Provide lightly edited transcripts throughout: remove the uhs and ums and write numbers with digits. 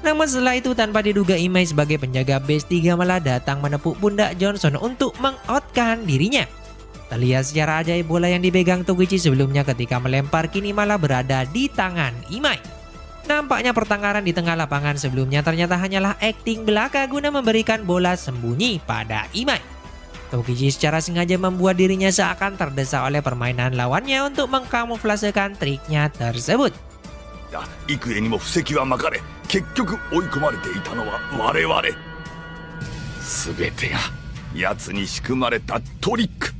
Namun setelah itu tanpa diduga Imai sebagai penjaga base 3 malah datang menepuk pundak Johnson untuk meng-outkan dirinya. Terlihat secara ajaib bola yang dipegang Tokichi sebelumnya ketika melempar kini malah berada di tangan Imai. Nampaknya pertengkaran di tengah lapangan sebelumnya ternyata hanyalah akting belaka guna memberikan bola sembunyi pada Imai. Tokichi secara sengaja membuat dirinya seakan terdesak oleh permainan lawannya untuk mengkamuflasekan triknya tersebut. 幾重にも布石はまかれ、結局追い込まれていたのは我々。全てが奴に仕組まれたトリック。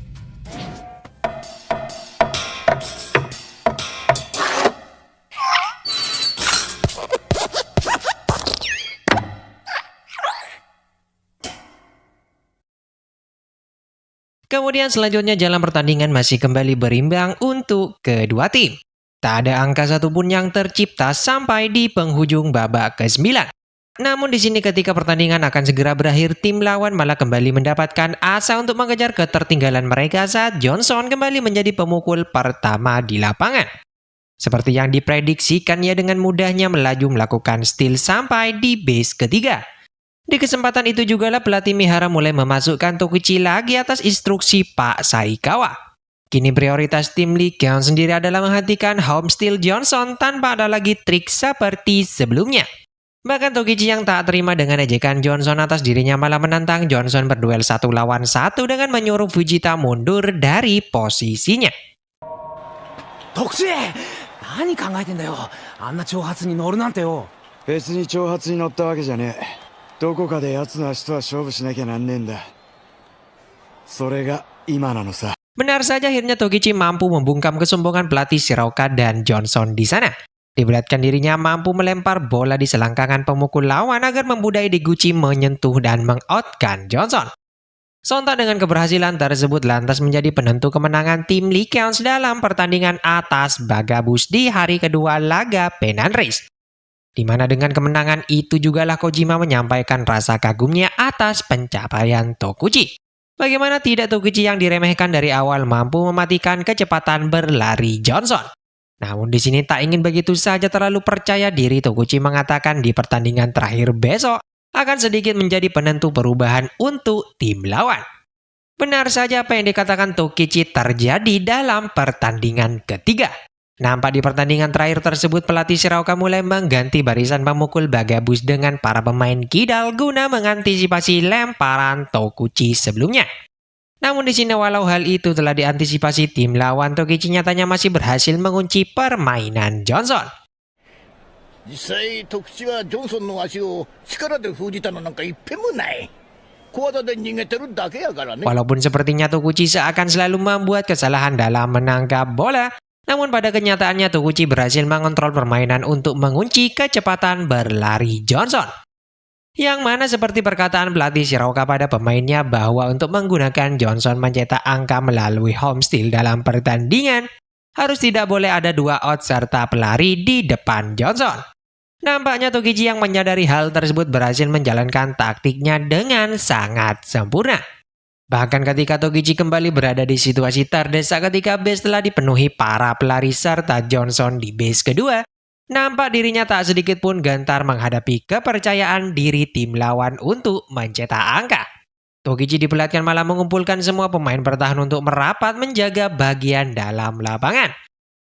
Kemudian selanjutnya jalan pertandingan masih kembali berimbang untuk kedua tim. Tak ada angka satupun yang tercipta sampai di penghujung babak ke-9. Namun di sini ketika pertandingan akan segera berakhir, tim lawan malah kembali mendapatkan asa untuk mengejar ketertinggalan mereka saat Johnson kembali menjadi pemukul pertama di lapangan. Seperti yang diprediksikan, ia dengan mudahnya melaju melakukan steal sampai di base ketiga. Di kesempatan itu jugalah pelatih Mihara mulai memasukkan Tokichi lagi atas instruksi Pak Saikawa. Kini prioritas tim Lee Keon sendiri adalah menghentikan home steal Johnson tanpa ada lagi trik seperti sebelumnya. Bahkan Tokichi yang tak terima dengan ejekan Johnson atas dirinya malah menantang Johnson berduel 1 lawan 1 dengan menyuruh Fujita mundur dari posisinya. Tokichi! 何考えてんだよ。あんな挑発に乗るなんてよ。別に挑発に乗ったわけじゃねえ。どこかで奴の足とは勝負しなきゃなんねえんだ。それが今なのさ。 Benar saja akhirnya Tokichi mampu membungkam kesombongan pelatih Shiroka dan Johnson di sana. Diperlihatkan dirinya mampu melempar bola di selangkangan pemukul lawan agar membudai Deguchi menyentuh dan meng-outkan Johnson. Sontak dengan keberhasilan tersebut lantas menjadi penentu kemenangan tim Lee Keon dalam pertandingan atas Bagabus di hari kedua laga Penan Race. Di mana dengan kemenangan itu jugalah Kojima menyampaikan rasa kagumnya atas pencapaian Tokuchi. Bagaimana tidak, Tokichi yang diremehkan dari awal mampu mematikan kecepatan berlari Johnson. Namun di sini tak ingin begitu saja terlalu percaya diri, Tokuchi mengatakan di pertandingan terakhir besok akan sedikit menjadi penentu perubahan untuk tim lawan. Benar saja apa yang dikatakan Tokichi terjadi dalam pertandingan ketiga. Nampak di pertandingan terakhir tersebut pelatih Shiroka mulai mengganti barisan pemukul Bagabus dengan para pemain kidal guna mengantisipasi lemparan Tokuchi sebelumnya. Namun di sini walau hal itu telah diantisipasi tim lawan, Tokichi nyatanya masih berhasil mengunci permainan Johnson. 実際特殊はジョンソンの足を力で封じたのなんか一遍もない。小技で逃げてるだけやからね。 Walaupun sepertinya Tokuchi seakan selalu membuat kesalahan dalam menangkap bola, namun pada kenyataannya Tokuchi berhasil mengontrol permainan untuk mengunci kecepatan berlari Johnson. Yang mana seperti perkataan pelatih Shiroka pada pemainnya bahwa untuk menggunakan Johnson mencetak angka melalui home steal dalam pertandingan, harus tidak boleh ada 2 out serta pelari di depan Johnson. Nampaknya Tokichi yang menyadari hal tersebut berhasil menjalankan taktiknya dengan sangat sempurna. Bahkan ketika Tokichi kembali berada di situasi terdesak ketika base telah dipenuhi para pelari serta Johnson di base kedua, nampak dirinya tak sedikit pun gentar menghadapi kepercayaan diri tim lawan untuk mencetak angka. Tokichi diperlihatkan malah mengumpulkan semua pemain bertahan untuk merapat menjaga bagian dalam lapangan.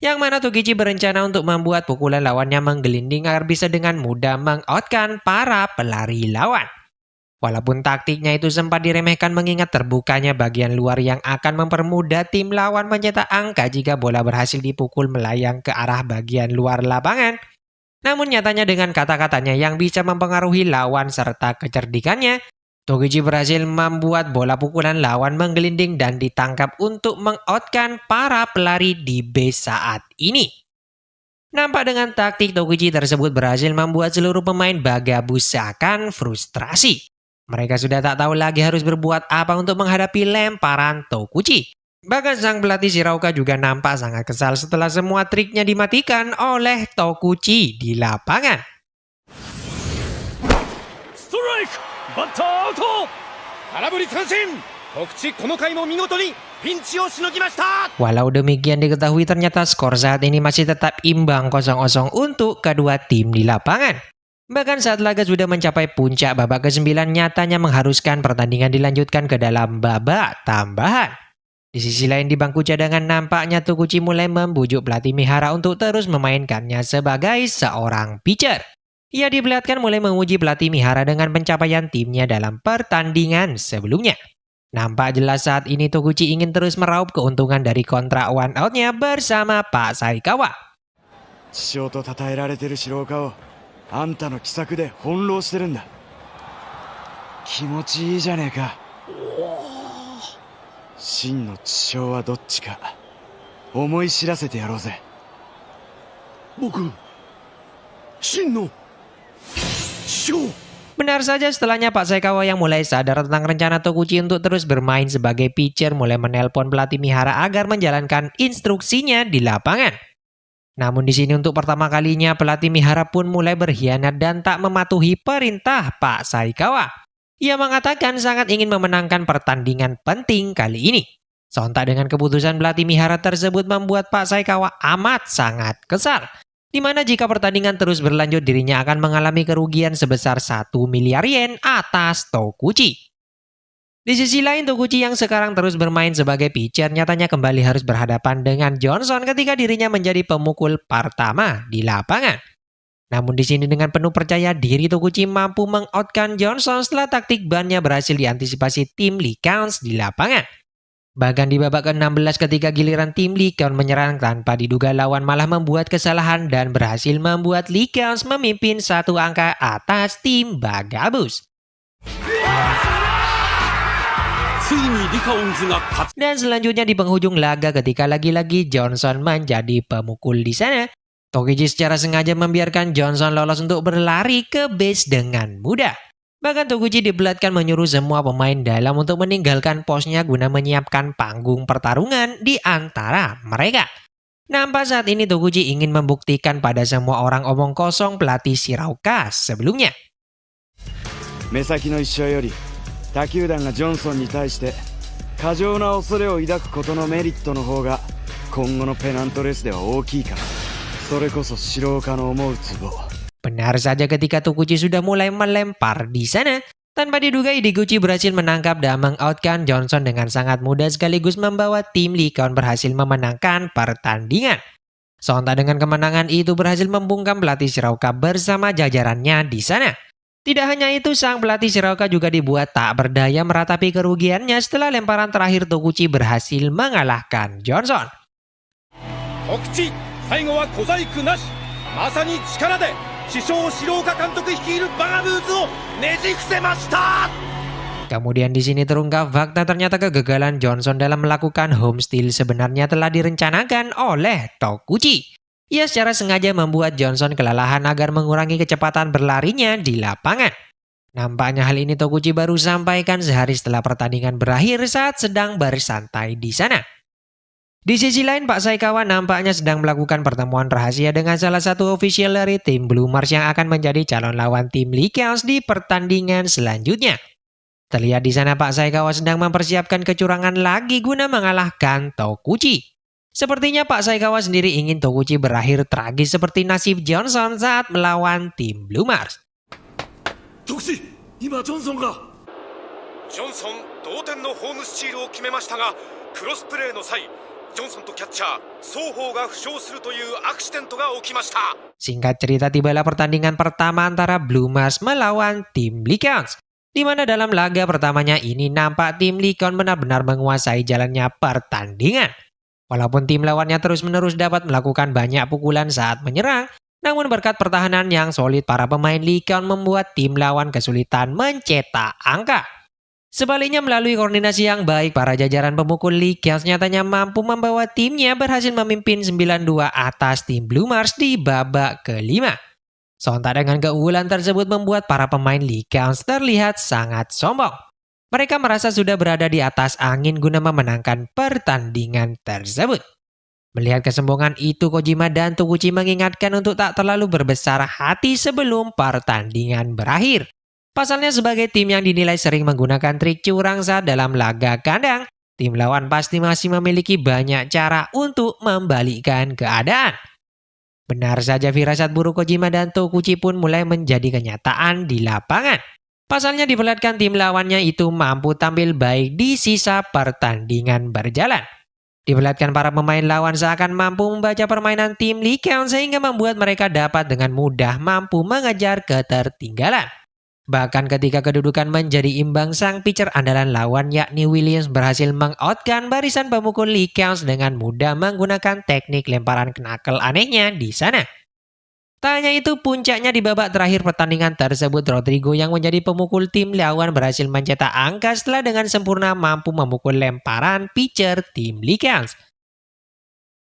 Yang mana Tokichi berencana untuk membuat pukulan lawannya menggelinding agar bisa dengan mudah meng-outkan para pelari lawan. Walaupun taktiknya itu sempat diremehkan mengingat terbukanya bagian luar yang akan mempermudah tim lawan mencetak angka jika bola berhasil dipukul melayang ke arah bagian luar lapangan. Namun nyatanya dengan kata-katanya yang bisa mempengaruhi lawan serta kecerdikannya, Tokichi berhasil membuat bola pukulan lawan menggelinding dan ditangkap untuk meng-outkan para pelari di base saat ini. Nampak dengan taktik Tokichi tersebut berhasil membuat seluruh pemain Bagabus seakan frustrasi. Mereka sudah tak tahu lagi harus berbuat apa untuk menghadapi lemparan Tokuchi. Bahkan sang pelatih Shiroka juga nampak sangat kesal setelah semua triknya dimatikan oleh Tokuchi di lapangan. Strike! Batter out! 空振り三振! Tokuchi この回も見事にピンチをしのぎました! Walau demikian diketahui ternyata skor saat ini masih tetap imbang 0-0 untuk kedua tim di lapangan. Bahkan saat laga sudah mencapai puncak babak ke-9 nyatanya mengharuskan pertandingan dilanjutkan ke dalam babak tambahan. Di sisi lain di bangku cadangan nampaknya Toguchi mulai membujuk pelatih Mihara untuk terus memainkannya sebagai seorang pitcher. Ia diperlihatkan mulai menguji pelatih Mihara dengan pencapaian timnya dalam pertandingan sebelumnya. Nampak jelas saat ini Toguchi ingin terus meraup keuntungan dari kontrak one out-nya bersama Pak Saikawa. 師匠と称えられてる白岡をあんたの奇策で翻弄してるんだ。気持ちいいじゃねえか。真の知将はどっちか思い知らせてやろうぜ。僕、真の師匠。 Benar saja setelahnya Pak Saikawa yang mulai sadar tentang rencana Toguchi untuk terus bermain sebagai pitcher mulai menelpon pelatih Mihara agar menjalankan instruksinya di lapangan. Namun di sini untuk pertama kalinya pelatih Mihara pun mulai berkhianat dan tak mematuhi perintah Pak Saikawa. Ia mengatakan sangat ingin memenangkan pertandingan penting kali ini. Sontak dengan keputusan pelatih Mihara tersebut membuat Pak Saikawa amat sangat kesal. Di mana jika pertandingan terus berlanjut dirinya akan mengalami kerugian sebesar 1 miliar yen atas Toguchi. Di sisi lain Toguchi yang sekarang terus bermain sebagai pitcher nyatanya kembali harus berhadapan dengan Johnson ketika dirinya menjadi pemukul pertama di lapangan. Namun di sini dengan penuh percaya diri Toguchi mampu meng-outkan Johnson setelah taktik bannya berhasil diantisipasi tim Lee Counts di lapangan. Bahkan di babak ke-16 ketika giliran tim Lee Counts menyerang tanpa diduga lawan malah membuat kesalahan dan berhasil membuat Lee Counts memimpin 1 angka atas tim Bagabus. Dan selanjutnya di penghujung laga ketika lagi-lagi Johnson menjadi pemukul di sana, Toguchi secara sengaja membiarkan Johnson lolos untuk berlari ke base dengan mudah. Bahkan Toguchi diperlihatkan menyuruh semua pemain dalam untuk meninggalkan posnya guna menyiapkan panggung pertarungan di antara mereka. Nampak saat ini Toguchi ingin membuktikan pada semua orang omong kosong pelatih Shiraoka sebelumnya. 目先の一勝より他球団がジョンソンに対して過剰な恐れを抱くことのメリットの方が今後のペナントレースでは大きいから、それこそ白岡の思うツボ。 Benar saja ketika Toguchi sudah mulai melempar di sana, tanpa diduga Ideguchi berhasil menangkap dan meng-outkan Johnson dengan sangat mudah sekaligus membawa tim Lee Counts berhasil memenangkan pertandingan. Sontak dengan kemenangan itu berhasil membungkam pelatih Shiraoka bersama jajarannya di sana. Tidak hanya itu, sang pelatih Shiraoka juga dibuat tak berdaya meratapi kerugiannya setelah lemparan terakhir Toguchi berhasil mengalahkan Johnson. Toguchi, 最後は小細工なし。まさに力で師匠白岡監督率いるバガブーズをねじ伏せました。 Kemudian di sini terungkap fakta ternyata kegagalan Johnson dalam melakukan home steal sebenarnya telah direncanakan oleh Toguchi. Ia secara sengaja membuat Johnson kelelahan agar mengurangi kecepatan berlarinya di lapangan. Nampaknya hal ini Toguchi baru sampaikan sehari setelah pertandingan berakhir saat sedang bersantai di sana. Di sisi lain Pak Saikawa nampaknya sedang melakukan pertemuan rahasia dengan salah satu official dari tim Blue Mars yang akan menjadi calon lawan tim Lee Counts di pertandingan selanjutnya. Terlihat di sana Pak Saikawa sedang mempersiapkan kecurangan lagi guna mengalahkan Toguchi. Sepertinya Pak Saikawa sendiri ingin Toguchi berakhir tragis seperti nasib Johnson saat melawan tim Blue Mars. Toguchi, 今ジョンソンが。ジョンソン同点のホームスチールを決めましたが、クロスプレーの際、ジョンソンとキャッチャー双方が負傷するというアクシデントが起きました。 Singkat cerita tibalah pertandingan pertama antara Blue Mars melawan tim Lee Counts. Di mana dalam laga pertamanya ini nampak tim Lee Counts benar-benar menguasai jalannya pertandingan. Walaupun tim lawannya terus-menerus dapat melakukan banyak pukulan saat menyerang, namun berkat pertahanan yang solid para pemain Lee Counts membuat tim lawan kesulitan mencetak angka. Sebaliknya melalui koordinasi yang baik, para jajaran pemukul Lee Counts nyatanya mampu membawa timnya berhasil memimpin 9-2 atas tim Blue Mars di babak kelima. Sontak dengan keunggulan tersebut membuat para pemain Lee Counts terlihat sangat sombong. Mereka merasa sudah berada di atas angin guna memenangkan pertandingan tersebut. Melihat kesombongan itu, Kojima dan Toguchi mengingatkan untuk tak terlalu berbesar hati sebelum pertandingan berakhir. Pasalnya sebagai tim yang dinilai sering menggunakan trik curang saat dalam laga kandang, tim lawan pasti masih memiliki banyak cara untuk membalikkan keadaan. Benar saja firasat buruk Kojima dan Toguchi pun mulai menjadi kenyataan di lapangan. Pasalnya diperlihatkan tim lawannya itu mampu tampil baik di sisa pertandingan berjalan. Diperlihatkan para pemain lawan seakan mampu membaca permainan tim Lycaon sehingga membuat mereka dapat dengan mudah mampu mengejar ketertinggalan. Bahkan ketika kedudukan menjadi imbang, sang pitcher andalan lawan yakni Williams berhasil mengoutkan barisan pemukul Lycaon dengan mudah menggunakan teknik lemparan knuckle anehnya di sana. Tak hanya itu, puncaknya di babak terakhir pertandingan tersebut, Rodrigo yang menjadi pemukul tim lawan berhasil mencetak angka setelah dengan sempurna mampu memukul lemparan pitcher tim Lycaon.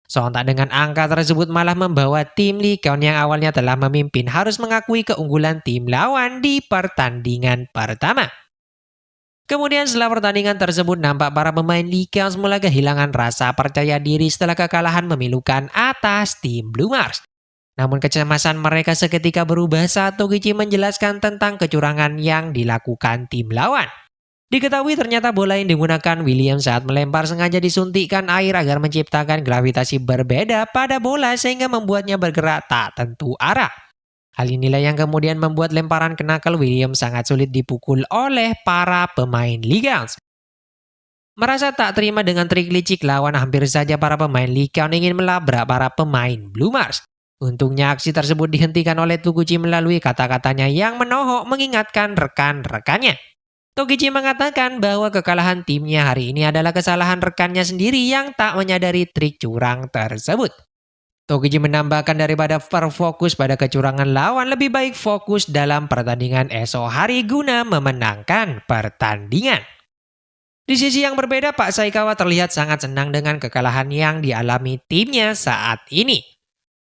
Sontak dengan angka tersebut malah membawa tim Lycaon yang awalnya telah memimpin harus mengakui keunggulan tim lawan di pertandingan pertama. Kemudian setelah pertandingan tersebut nampak para pemain Lycaon mulai kehilangan rasa percaya diri setelah kekalahan memilukan atas tim Blue Mars. Namun kecemasan mereka seketika berubah saat Toguchi menjelaskan tentang kecurangan yang dilakukan tim lawan. Diketahui ternyata bola yang digunakan William saat melempar sengaja disuntikkan air agar menciptakan gravitasi berbeda pada bola sehingga membuatnya bergerak tak tentu arah. Hal inilah yang kemudian membuat lemparan knuckle William sangat sulit dipukul oleh para pemain Lycaon. Merasa tak terima dengan trik licik lawan, hampir saja para pemain Lycaon ingin melabrak para pemain Blue Mars. Untungnya aksi tersebut dihentikan oleh Toguchi melalui kata-katanya yang menohok mengingatkan rekan-rekannya. Toguchi mengatakan bahwa kekalahan timnya hari ini adalah kesalahan rekannya sendiri yang tak menyadari trik curang tersebut. Toguchi menambahkan daripada berfokus pada kecurangan lawan, lebih baik fokus dalam pertandingan esok hari guna memenangkan pertandingan. Di sisi yang berbeda, Pak Saikawa terlihat sangat senang dengan kekalahan yang dialami timnya saat ini.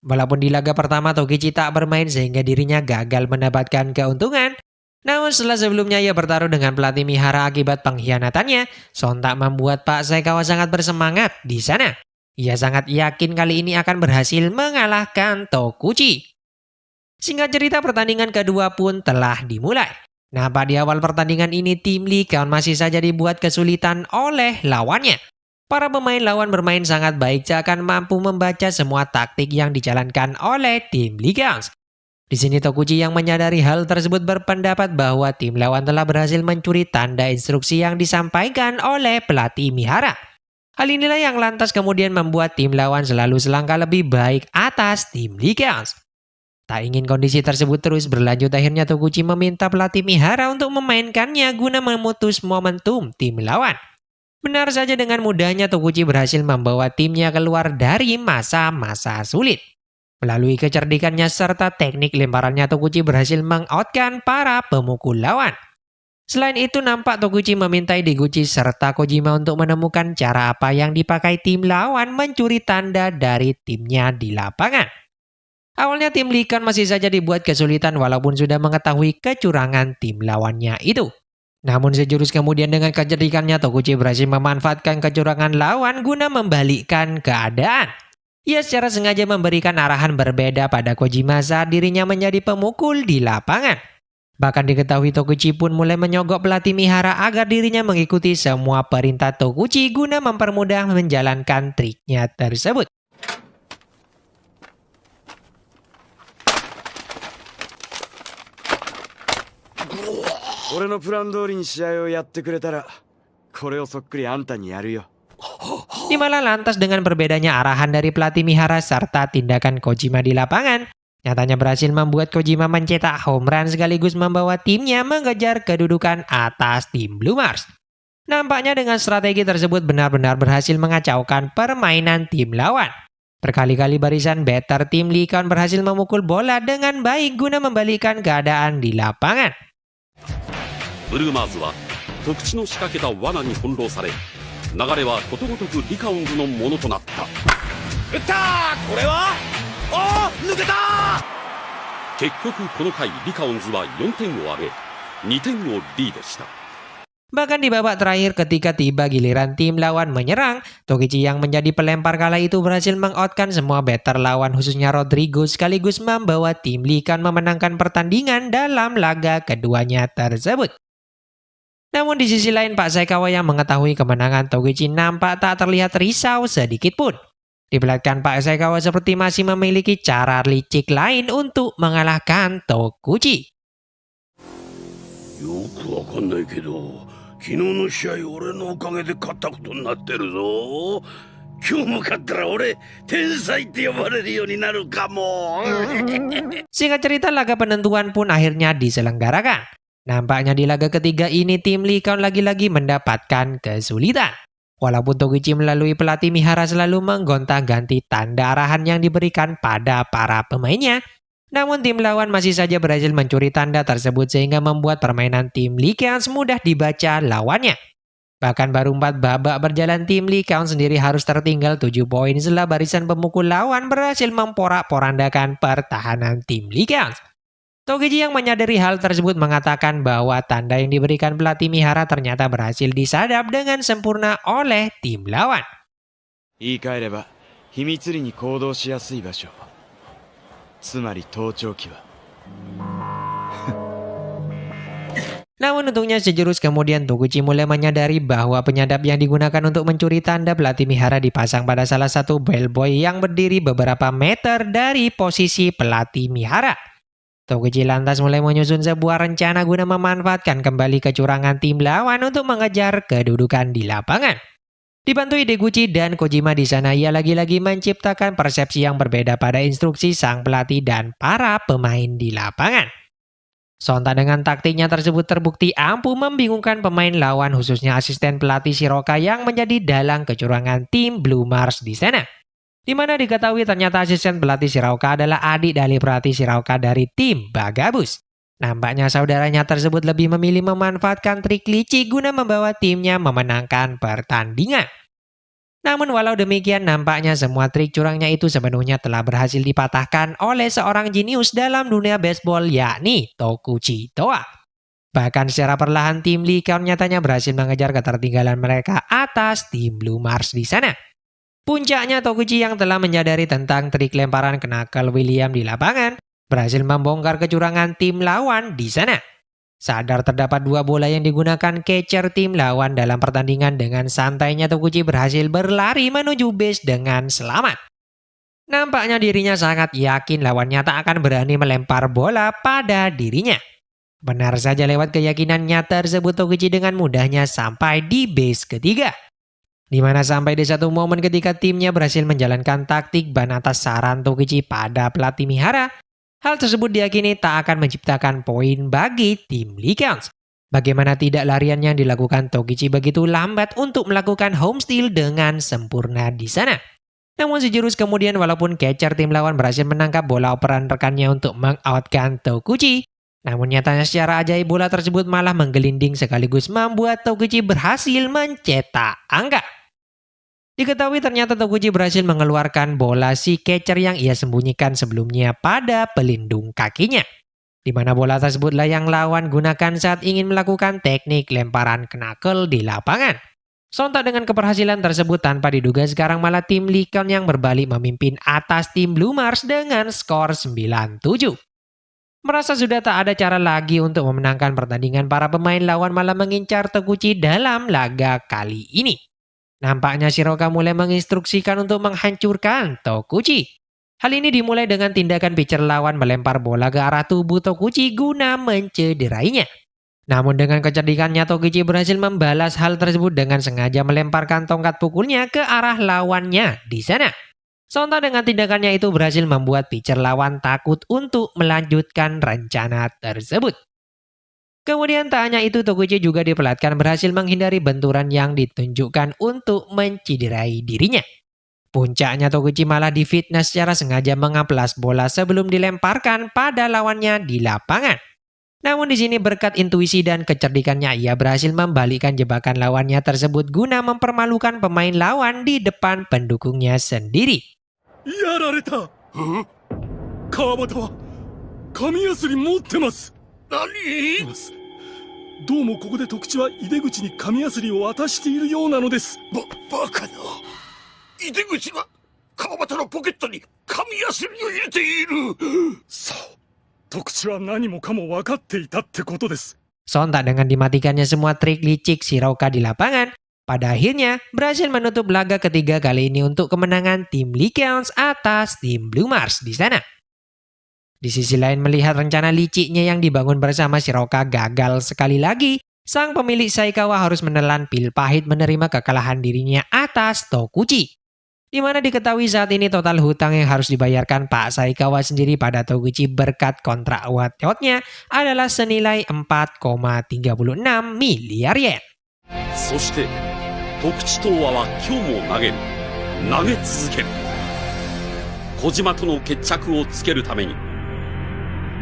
Walaupun di laga pertama Toguchi tak bermain sehingga dirinya gagal mendapatkan keuntungan, namun setelah sebelumnya ia bertaruh dengan pelatih Mihara akibat pengkhianatannya, sontak membuat Pak Saikawa sangat bersemangat di sana. Ia sangat yakin kali ini akan berhasil mengalahkan Toguchi. Singkat cerita, pertandingan kedua pun telah dimulai. Nampak di awal pertandingan ini tim Lycaon masih saja dibuat kesulitan oleh lawannya. Para pemain lawan bermain sangat baik, seakan mampu membaca semua taktik yang dijalankan oleh tim Lycaon. Di sini Toguchi yang menyadari hal tersebut berpendapat bahwa tim lawan telah berhasil mencuri tanda instruksi yang disampaikan oleh pelatih Mihara. Hal inilah yang lantas kemudian membuat tim lawan selalu selangkah lebih baik atas tim Lycaon. Tak ingin kondisi tersebut terus berlanjut, akhirnya Toguchi meminta pelatih Mihara untuk memainkannya guna memutus momentum tim lawan. Benar saja, dengan mudahnya Toguchi berhasil membawa timnya keluar dari masa-masa sulit. Melalui kecerdikannya serta teknik lemparannya, Toguchi berhasil mengoutkan para pemukul lawan. Selain itu, nampak Toguchi memintai Deguchi serta Kojima untuk menemukan cara apa yang dipakai tim lawan mencuri tanda dari timnya di lapangan. Awalnya tim Lycaon masih saja dibuat kesulitan walaupun sudah mengetahui kecurangan tim lawannya itu. Namun sejurus kemudian dengan kecerdikannya, Toguchi berhasil memanfaatkan kecurangan lawan guna membalikkan keadaan. Ia secara sengaja memberikan arahan berbeda pada Kojima saat dirinya menjadi pemukul di lapangan. Bahkan diketahui Toguchi pun mulai menyogok pelatih Mihara agar dirinya mengikuti semua perintah Toguchi guna mempermudah menjalankan triknya tersebut. Ore no plan dori ni shiai o yatte kureta ra, kore o sokkuri anta ni yaru yo. Di mana lantas dengan berbedanya arahan dari pelatih Mihara serta tindakan Kojima di lapangan, nyatanya berhasil membuat Kojima mencetak home run sekaligus membawa timnya mengejar kedudukan atas tim Blue Mars. Nampaknya dengan strategi tersebut benar-benar berhasil mengacaukan permainan tim lawan. Berkali-kali barisan batter tim Lycaon berhasil memukul bola dengan baik guna membalikkan keadaan di lapangan. ブルーマーズは特地の仕掛けた罠に翻弄され、流れはことごとくリカオンズのものとなった。打ったー、これは抜けたー。結局この回リカオンズは4点を挙げ2点をリードした。 Bahkan di babak terakhir ketika tiba giliran tim lawan menyerang, Toguchi yang menjadi pelempar kala itu berhasil mengoutkan semua batter lawan khususnya Rodrigo sekaligus membawa tim Lycaon memenangkan pertandingan dalam laga keduanya tersebut. Namun di sisi lain Pak Saikawa yang mengetahui kemenangan Toguchi nampak tak terlihat risau sedikit pun. Diperlihatkan Pak Saikawa seperti masih memiliki cara licik lain untuk mengalahkan Tokuchi. よくわかんないけど昨日の試合俺のおかげで勝ったことになってるぞ。今日も勝ったら俺天才って呼ばれるようになるかも。 Singkat cerita, laga penentuan pun akhirnya diselenggarakan. Nampaknya di laga ketiga ini tim Lee Count lagi-lagi mendapatkan kesulitan. Walaupun Toguchi melalui pelatih Mihara selalu menggonta-ganti tanda arahan yang diberikan pada para pemainnya, namun tim lawan masih saja berhasil mencuri tanda tersebut sehingga membuat permainan tim Lee Count mudah dibaca lawannya. Bahkan baru 4 babak berjalan, tim Lee Count sendiri harus tertinggal 7 poin setelah barisan pemukul lawan berhasil memporak-porandakan pertahanan tim Lee Count. Toguchi yang menyadari hal tersebut mengatakan bahwa tanda yang diberikan pelatih Mihara ternyata berhasil disadap dengan sempurna oleh tim lawan. 言い換えれば秘密裏に行動しやすい場所、つまり盗聴器は。 Namun untungnya sejurus kemudian Toguchi mulai menyadari bahwa penyadap yang digunakan untuk mencuri tanda pelatih Mihara dipasang pada salah satu bellboy yang berdiri beberapa meter dari posisi pelatih Mihara. Toguchi lantas mulai menyusun sebuah rencana guna memanfaatkan kembali kecurangan tim lawan untuk mengejar kedudukan di lapangan. Dibantu Ideguchi dan Kojima di sana, ia lagi-lagi menciptakan persepsi yang berbeda pada instruksi sang pelatih dan para pemain di lapangan. Sontak dengan taktiknya tersebut terbukti ampuh membingungkan pemain lawan, khususnya asisten pelatih Shiroka yang menjadi dalang kecurangan tim Blue Mars di sana. Di mana diketahui ternyata asisten pelatih Shiroka adalah adik dari pelatih Shiroka dari tim Bagabus. Nampaknya saudaranya tersebut lebih memilih memanfaatkan trik licik guna membawa timnya memenangkan pertandingan. Namun walau demikian, nampaknya semua trik curangnya itu sepenuhnya telah berhasil dipatahkan oleh seorang jenius dalam dunia baseball, yakni Tokuchi Toa. Bahkan secara perlahan tim Lee Count nyatanya berhasil mengejar ketertinggalan mereka atas tim Blue Mars di sana. Puncaknya, Toguchi yang telah menyadari tentang trik lemparan knuckle William di lapangan berhasil membongkar kecurangan tim lawan di sana. Sadar terdapat 2 bola yang digunakan catcher tim lawan dalam pertandingan, dengan santainya Toguchi berhasil berlari menuju base dengan selamat. Nampaknya dirinya sangat yakin lawannya tak akan berani melempar bola pada dirinya. Benar saja, lewat keyakinannya tersebut Toguchi dengan mudahnya sampai di base ketiga. Di mana sampai di satu momen ketika timnya berhasil menjalankan taktik ban atas saran Toguchi pada pelatih Mihara, hal tersebut diyakini tak akan menciptakan poin bagi tim Lee Count. Bagaimana tidak, larian yang dilakukan Toguchi begitu lambat untuk melakukan home steal dengan sempurna di sana. Namun sejurus kemudian, walaupun catcher tim lawan berhasil menangkap bola operan rekannya untuk mengoutkan Toguchi, namun nyatanya secara ajaib bola tersebut malah menggelinding sekaligus membuat Toguchi berhasil mencetak angka. Diketahui ternyata Toguchi berhasil mengeluarkan bola si catcher yang ia sembunyikan sebelumnya pada pelindung kakinya. Di mana bola tersebutlah yang lawan gunakan saat ingin melakukan teknik lemparan knuckle di lapangan. Sontak dengan keberhasilan tersebut tanpa diduga, sekarang malah tim Lee Count yang berbalik memimpin atas tim Blue Mars dengan skor 9-7. Merasa sudah tak ada cara lagi untuk memenangkan pertandingan, para pemain lawan malah mengincar Toguchi dalam laga kali ini. Nampaknya Shiroka mulai menginstruksikan untuk menghancurkan Toguchi. Hal ini dimulai dengan tindakan pitcher lawan melempar bola ke arah tubuh Toguchi guna mencederainya. Namun dengan kecerdikannya, Toguchi berhasil membalas hal tersebut dengan sengaja melemparkan tongkat pukulnya ke arah lawannya di sana. Sontak dengan tindakannya itu berhasil membuat pitcher lawan takut untuk melanjutkan rencana tersebut. Kemudian tak hanya itu, Toguchi juga diperlihatkan berhasil menghindari benturan yang ditunjukkan untuk menciderai dirinya. Puncaknya, Toguchi malah difitnah secara sengaja mengaplas bola sebelum dilemparkan pada lawannya di lapangan. Namun di sini berkat intuisi dan kecerdikannya, ia berhasil membalikkan jebakan lawannya tersebut guna mempermalukan pemain lawan di depan pendukungnya sendiri. やられた。川端は紙やすり持ってます。何？どうもここで徳地は井出口に紙やすりを渡しているようなのです。バカな。井出口が川端のポケットに紙やすりを入れている。そう。徳地は何もかも分かっていたってことです。 Sontak dengan dimatikannya semua trik licik Shiroka di lapangan, pada akhirnya berhasil menutup laga ketiga kali ini untuk kemenangan tim Lycaons atas tim Blue Mars di sana. Di sisi lain melihat rencana liciknya yang dibangun bersama Shiroka gagal sekali lagi, sang pemilik Saikawa harus menelan pil pahit menerima kekalahan dirinya atas Toguchi. Di mana diketahui saat ini total hutang yang harus dibayarkan Pak Saikawa sendiri pada Toguchi berkat kontrak Watteotnya adalah senilai 4,36 miliar yen. そして徳地東和は今日も投げ続ける。小島との決着をつけるために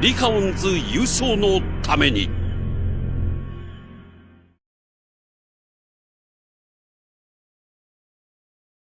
リカオンズ優勝のために。